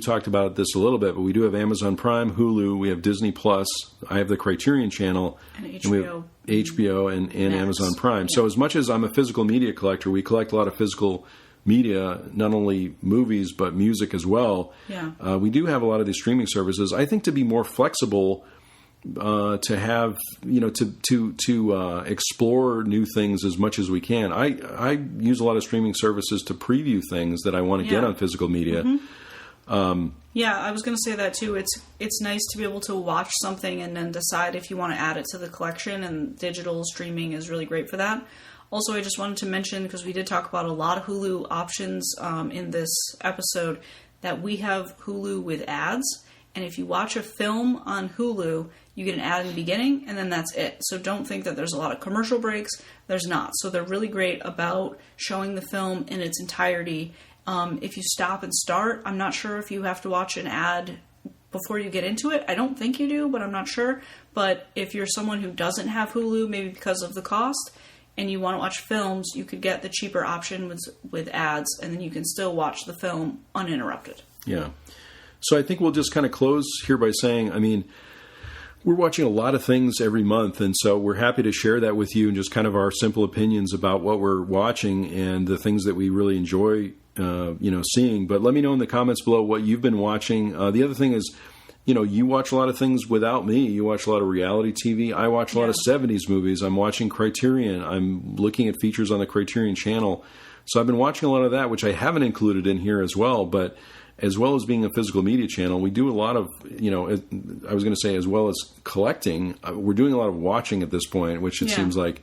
talked about this a little bit, but we do have Amazon Prime, Hulu, we have Disney Plus, I have the Criterion Channel, and HBO, and we have HBO and Amazon Prime. Yeah. So as much as I'm a physical media collector, we collect a lot of physical media, not only movies, but music as well. Yeah. We do have a lot of these streaming services. I think to be more flexible to have, to explore new things as much as we can. I use a lot of streaming services to preview things that I want to get on physical media. Yeah, I was going to say that too. It's nice to be able to watch something and then decide if you want to add it to the collection, and digital streaming is really great for that. Also, I just wanted to mention, because we did talk about a lot of Hulu options in this episode, that we have Hulu with ads. And if you watch a film on Hulu, you get an ad in the beginning, and then that's it. So don't think that there's a lot of commercial breaks. There's not. So they're really great about showing the film in its entirety. If you stop and start, I'm not sure if you have to watch an ad before you get into it. I don't think you do, but I'm not sure. But if you're someone who doesn't have Hulu, maybe because of the cost, and you want to watch films, you could get the cheaper option with ads, and then you can still watch the film uninterrupted. Yeah. So I think we'll just kind of close here by saying, we're watching a lot of things every month, and so we're happy to share that with you and just kind of our simple opinions about what we're watching and the things that we really enjoy, seeing. But let me know in the comments below what you've been watching. The other thing is, you watch a lot of things without me. You watch a lot of reality TV. I watch a lot of 70s movies. I'm watching Criterion. I'm looking at features on the Criterion channel. So I've been watching a lot of that, which I haven't included in here as well. But as well as being a physical media channel, we do a lot of, I was going to say as well as collecting, we're doing a lot of watching at this point, which it seems like,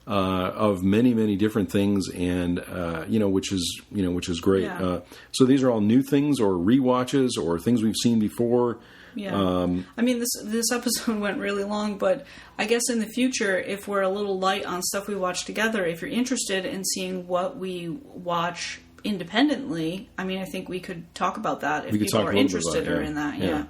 of many, many different things, and, which is great. Yeah. So these are all new things or rewatches or things we've seen before. Yeah. This episode went really long, but I guess in the future, if we're a little light on stuff we watch together, if you're interested in seeing what we watch independently, I think we could talk about that if people are interested in that. Yeah.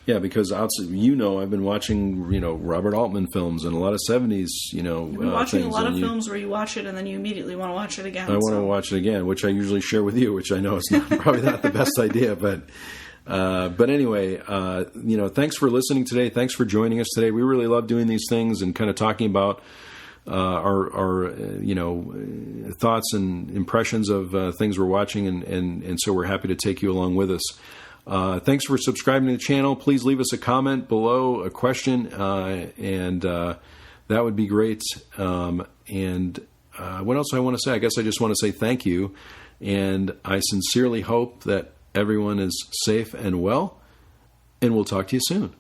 Yeah, because I've been watching, Robert Altman films and a lot of 70s, You've been watching a lot of films where you watch it and then you immediately want to watch it again. I want to watch it again, which I usually share with you, which I know is probably not the best idea, but anyway, thanks for listening today. Thanks for joining us today. We really love doing these things and kind of talking about our thoughts and impressions of things we're watching, and so we're happy to take you along with us. Thanks for subscribing to the channel. Please leave us a comment below, a question, and that would be great. What else do I want to say? I guess I just want to say thank you, and I sincerely hope that everyone is safe and well, and we'll talk to you soon.